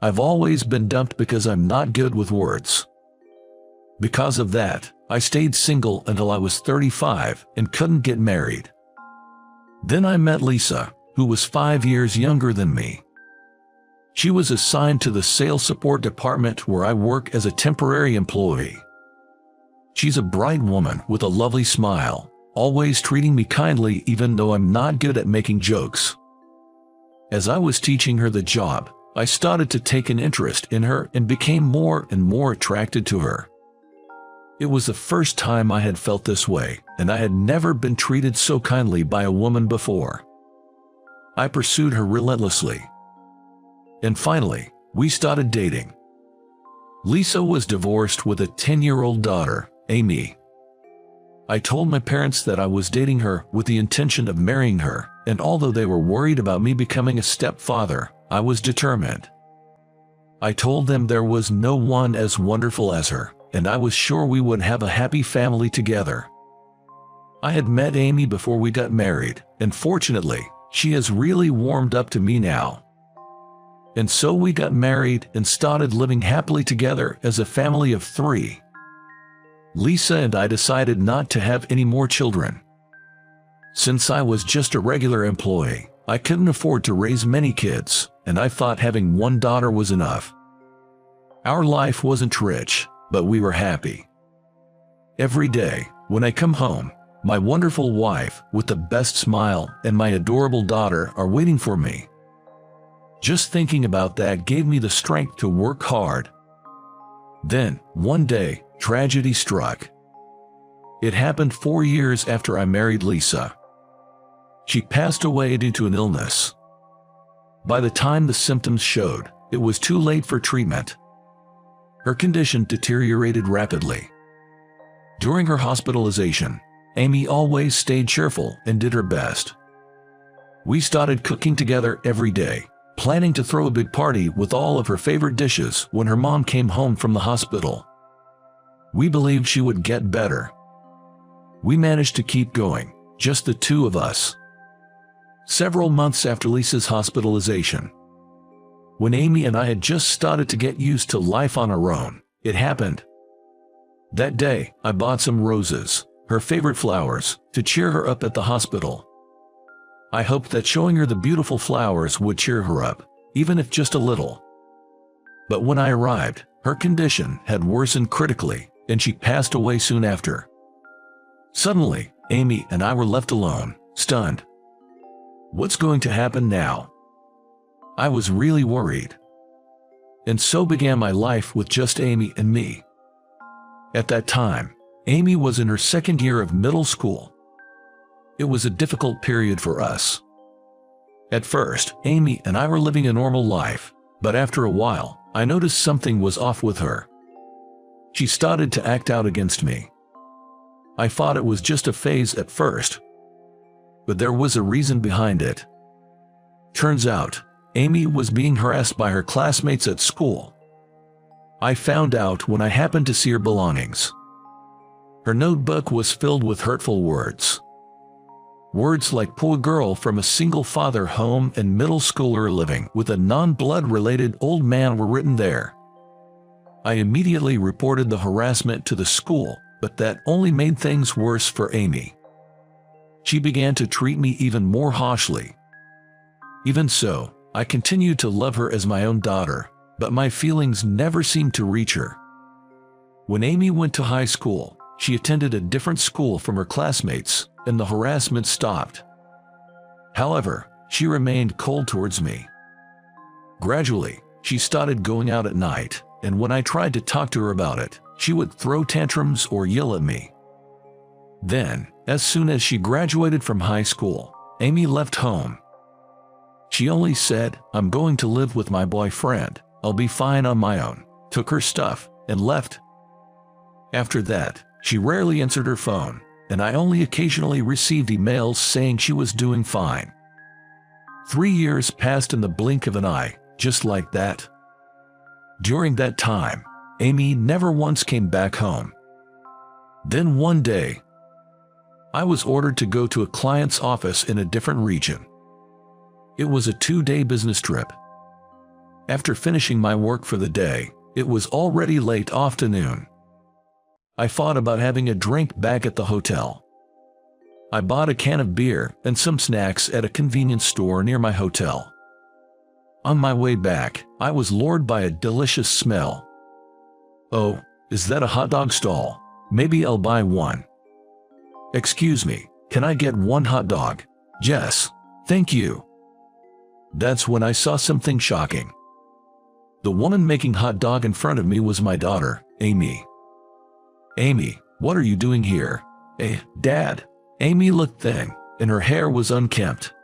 I've always been dumped because I'm not good with words. Because of that, I stayed single until I was 35 and couldn't get married. Then I met Lisa, who was 5 years younger than me. She was assigned to the sales support department where I work as a temporary employee. She's a bright woman with a lovely smile, always treating me kindly even though I'm not good at making jokes. As I was teaching her the job, I started to take an interest in her and became more and more attracted to her. It was the first time I had felt this way, and I had never been treated so kindly by a woman before. I pursued her relentlessly. And finally, we started dating. Lisa was divorced with a 10-year-old daughter, Amy. I told my parents that I was dating her with the intention of marrying her, and although they were worried about me becoming a stepfather, I was determined. I told them there was no one as wonderful as her, and I was sure we would have a happy family together. I had met Amy before we got married, and fortunately, she has really warmed up to me now. And so we got married and started living happily together as a family of 3. Lisa and I decided not to have any more children. Since I was just a regular employee, I couldn't afford to raise many kids, and I thought having one daughter was enough. Our life wasn't rich, but we were happy. Every day, when I come home, my wonderful wife, with the best smile, and my adorable daughter are waiting for me. Just thinking about that gave me the strength to work hard. Then, one day, tragedy struck. It happened 4 years after I married Lisa. She passed away due to an illness. By the time the symptoms showed, it was too late for treatment. Her condition deteriorated rapidly. During her hospitalization, Amy always stayed cheerful and did her best. We started cooking together every day, planning to throw a big party with all of her favorite dishes when her mom came home from the hospital. We believed she would get better. We managed to keep going, just the 2 of us. Several months after Lisa's hospitalization, when Amy and I had just started to get used to life on our own, it happened. That day, I bought some roses, her favorite flowers, to cheer her up at the hospital. I hoped that showing her the beautiful flowers would cheer her up, even if just a little. But when I arrived, her condition had worsened critically, and she passed away soon after. Suddenly, Amy and I were left alone, stunned. What's going to happen now? I was really worried. And so began my life with just Amy and me. At that time, Amy was in her 2nd year of middle school. It was a difficult period for us. At first, Amy and I were living a normal life, but after a while, I noticed something was off with her. She started to act out against me. I thought it was just a phase at first, but there was a reason behind it. Turns out, Amy was being harassed by her classmates at school. I found out when I happened to see her belongings. Her notebook was filled with hurtful words. Words like "poor girl" from a single-father home and middle schooler living with a non-blood-related old man were written there. I immediately reported the harassment to the school, but that only made things worse for Amy. She began to treat me even more harshly. Even so, I continued to love her as my own daughter, but my feelings never seemed to reach her. When Amy went to high school, she attended a different school from her classmates, and the harassment stopped. However, she remained cold towards me. Gradually, she started going out at night, and when I tried to talk to her about it, she would throw tantrums or yell at me. Then, as soon as she graduated from high school, Amy left home. She only said, "I'm going to live with my boyfriend, I'll be fine on my own," took her stuff, and left. After that, she rarely answered her phone, and I only occasionally received emails saying she was doing fine. 3 years passed in the blink of an eye, just like that. During that time, Amy never once came back home. Then one day, I was ordered to go to a client's office in a different region. It was a 2-day business trip. After finishing my work for the day, it was already late afternoon. I thought about having a drink back at the hotel. I bought a can of beer and some snacks at a convenience store near my hotel. On my way back, I was lured by a delicious smell. Oh, is that a hot dog stall? Maybe I'll buy one. Excuse me, can I get one hot dog? Yes, thank you. That's when I saw something shocking. The woman making hot dog in front of me was my daughter, Amy. Amy, what are you doing here? Dad. Amy looked thin, and her hair was unkempt.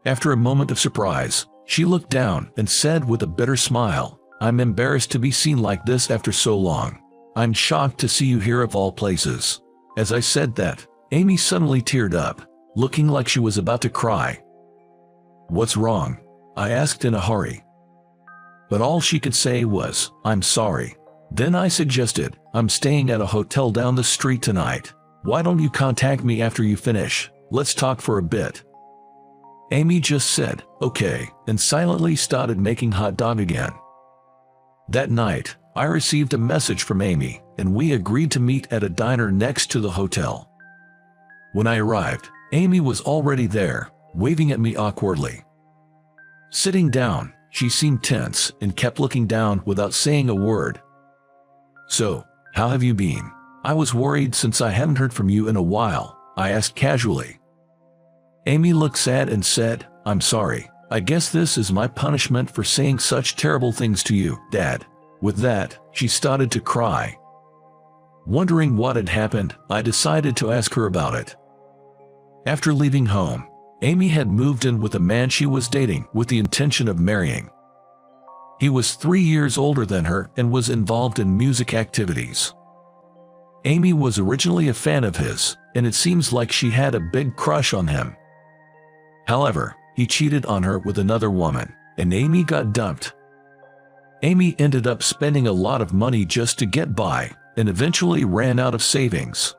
After a moment of surprise, she looked down and said with a bitter smile, I'm embarrassed to be seen like this after so long. I'm shocked to see you here of all places. As I said that, Amy suddenly teared up, looking like she was about to cry. What's wrong? I asked in a hurry. But all she could say was, I'm sorry. Then I suggested, I'm staying at a hotel down the street tonight. Why don't you contact me after you finish? Let's talk for a bit. Amy just said, okay, and silently started making hot dog again. That night, I received a message from Amy, and we agreed to meet at a diner next to the hotel. When I arrived, Amy was already there, waving at me awkwardly. Sitting down, she seemed tense and kept looking down without saying a word. So, how have you been? I was worried since I hadn't heard from you in a while, I asked casually. Amy looked sad and said, I'm sorry. I guess this is my punishment for saying such terrible things to you, Dad. With that, she started to cry. Wondering what had happened, I decided to ask her about it. After leaving home, Amy had moved in with a man she was dating with the intention of marrying. He was 3 years older than her and was involved in music activities. Amy was originally a fan of his, and it seems like she had a big crush on him. However, he cheated on her with another woman, and Amy got dumped. Amy ended up spending a lot of money just to get by, and eventually ran out of savings.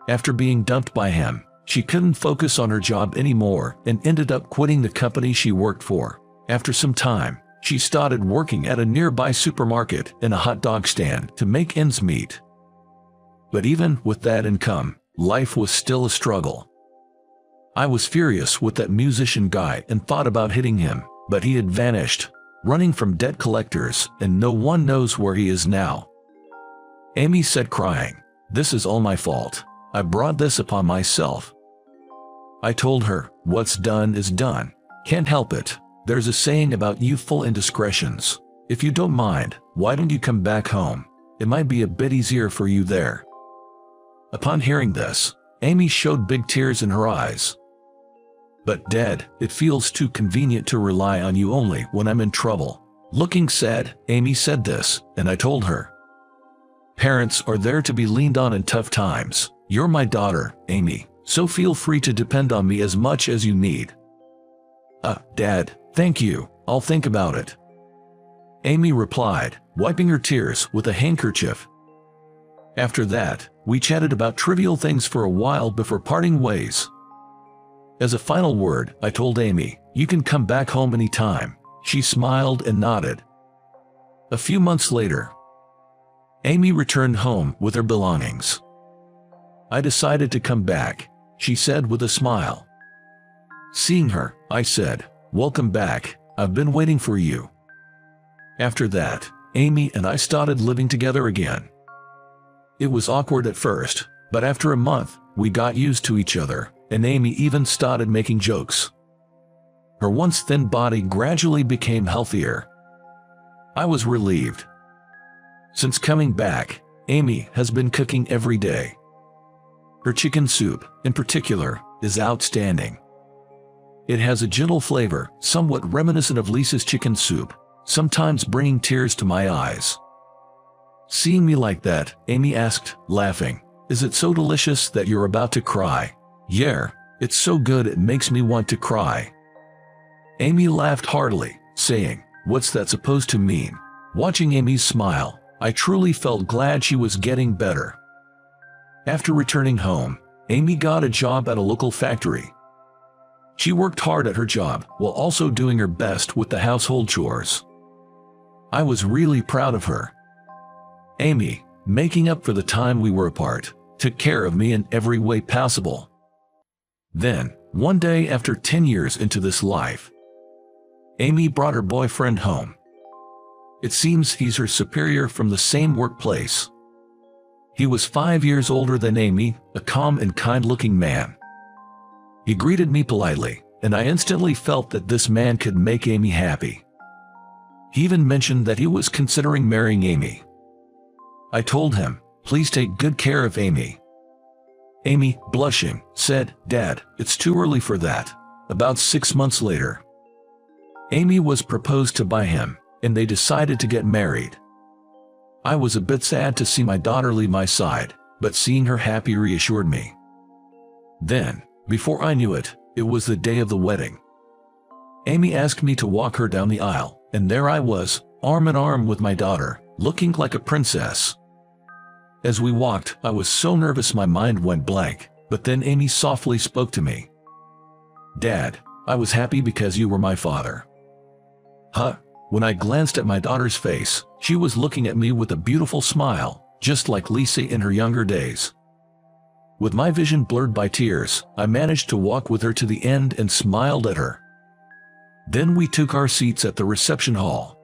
After being dumped by him, she couldn't focus on her job anymore and ended up quitting the company she worked for. After some time, she started working at a nearby supermarket and a hot dog stand to make ends meet. But even with that income, life was still a struggle. I was furious with that musician guy and thought about hitting him, but he had vanished, running from debt collectors, and no one knows where he is now. Amy said crying, this is all my fault. I brought this upon myself. I told her, what's done is done. Can't help it. There's a saying about youthful indiscretions. If you don't mind, why don't you come back home? It might be a bit easier for you there. Upon hearing this, Amy showed big tears in her eyes. But Dad, it feels too convenient to rely on you only when I'm in trouble. Looking sad, Amy said this, and I told her. Parents are there to be leaned on in tough times. You're my daughter, Amy, so feel free to depend on me as much as you need. Dad, thank you, I'll think about it. Amy replied, wiping her tears with a handkerchief. After that, we chatted about trivial things for a while before parting ways. As a final word, I told Amy, you can come back home anytime. She smiled and nodded. A few months later, Amy returned home with her belongings. I decided to come back, she said with a smile. Seeing her, I said, welcome back, I've been waiting for you. After that, Amy and I started living together again. It was awkward at first, but after a month, we got used to each other, and Amy even started making jokes. Her once thin body gradually became healthier. I was relieved. Since coming back, Amy has been cooking every day. Her chicken soup, in particular, is outstanding. It has a gentle flavor, somewhat reminiscent of Lisa's chicken soup, sometimes bringing tears to my eyes. Seeing me like that, Amy asked, laughing, is it so delicious that you're about to cry? Yeah, it's so good it makes me want to cry. Amy laughed heartily, saying, what's that supposed to mean? Watching Amy's smile, I truly felt glad she was getting better. After returning home, Amy got a job at a local factory. She worked hard at her job while also doing her best with the household chores. I was really proud of her. Amy, making up for the time we were apart, took care of me in every way possible. Then, one day after 10 years into this life, Amy brought her boyfriend home. It seems he's her superior from the same workplace. He was 5 years older than Amy, a calm and kind-looking man. He greeted me politely, and I instantly felt that this man could make Amy happy. He even mentioned that he was considering marrying Amy. I told him, please take good care of Amy. Amy, blushing, said, Dad, it's too early for that. About 6 months later, Amy was proposed to by him, and they decided to get married. I was a bit sad to see my daughter leave my side, but seeing her happy reassured me. Then, before I knew it, it was the day of the wedding. Amy asked me to walk her down the aisle, and there I was, arm in arm with my daughter, looking like a princess. As we walked, I was so nervous my mind went blank, but then Amy softly spoke to me. Dad, I was happy because you were my father. Huh? When I glanced at my daughter's face, she was looking at me with a beautiful smile, just like Lisa in her younger days. With my vision blurred by tears, I managed to walk with her to the end and smiled at her. Then we took our seats at the reception hall.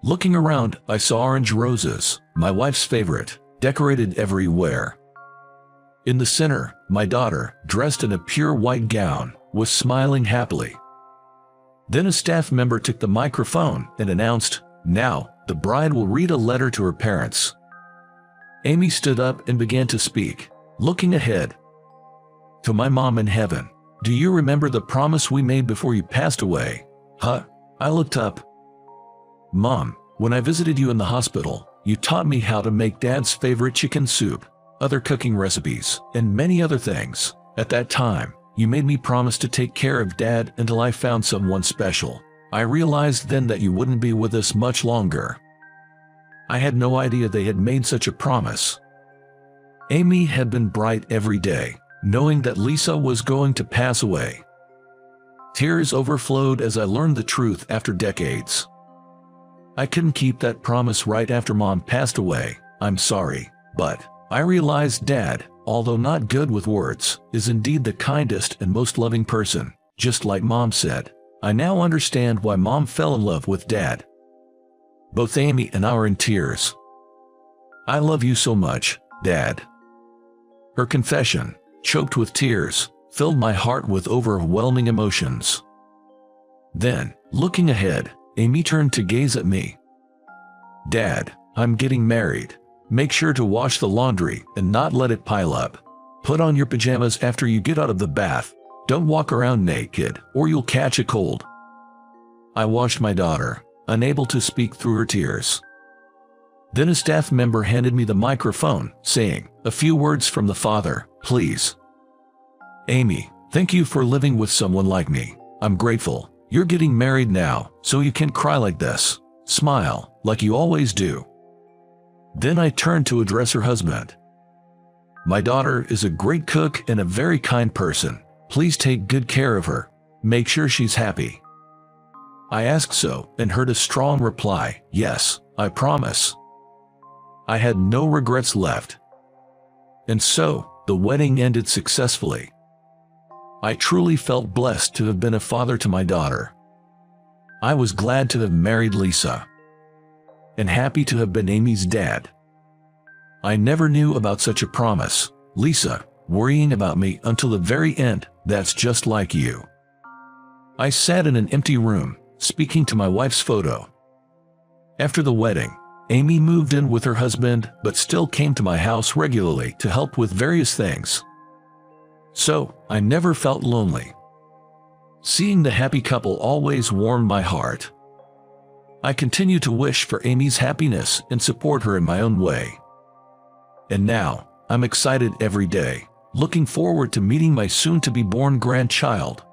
Looking around, I saw orange roses, my wife's favorite, decorated everywhere. In the center, my daughter, dressed in a pure white gown, was smiling happily. Then a staff member took the microphone and announced, Now, the bride will read a letter to her parents. Amy stood up and began to speak, looking ahead. To my mom in heaven, do you remember the promise we made before you passed away? Huh? I looked up. Mom, when I visited you in the hospital, you taught me how to make Dad's favorite chicken soup, other cooking recipes, and many other things. At that time, you made me promise to take care of Dad until I found someone special. I realized then that you wouldn't be with us much longer. I had no idea they had made such a promise. Amy had been bright every day, knowing that Lisa was going to pass away. Tears overflowed as I learned the truth after decades. I couldn't keep that promise right after Mom passed away, I'm sorry, but I realized Dad, although not good with words, is indeed the kindest and most loving person, just like Mom said. I now understand why Mom fell in love with Dad. Both Amy and I are in tears. I love you so much, Dad. Her confession, choked with tears, filled my heart with overwhelming emotions. Then, looking ahead, Amy turned to gaze at me. Dad, I'm getting married. Make sure to wash the laundry and not let it pile up. Put on your pajamas after you get out of the bath. Don't walk around naked or you'll catch a cold. I watched my daughter, unable to speak through her tears. Then a staff member handed me the microphone, saying, A few words from the father, please. Amy, thank you for living with someone like me. I'm grateful. You're getting married now, so you can't cry like this. Smile, like you always do. Then I turned to address her husband. My daughter is a great cook and a very kind person. Please take good care of her. Make sure she's happy. I asked so and heard a strong reply, Yes, I promise. I had no regrets left. And so, the wedding ended successfully. I truly felt blessed to have been a father to my daughter. I was glad to have married Lisa. And happy to have been Amy's dad. I never knew about such a promise, Lisa, worrying about me until the very end. That's just like you. I sat in an empty room, speaking to my wife's photo. After the wedding, Amy moved in with her husband but still came to my house regularly to help with various things. So, I never felt lonely. Seeing the happy couple always warmed my heart. I continue to wish for Amy's happiness and support her in my own way. And now, I'm excited every day, looking forward to meeting my soon-to-be-born grandchild.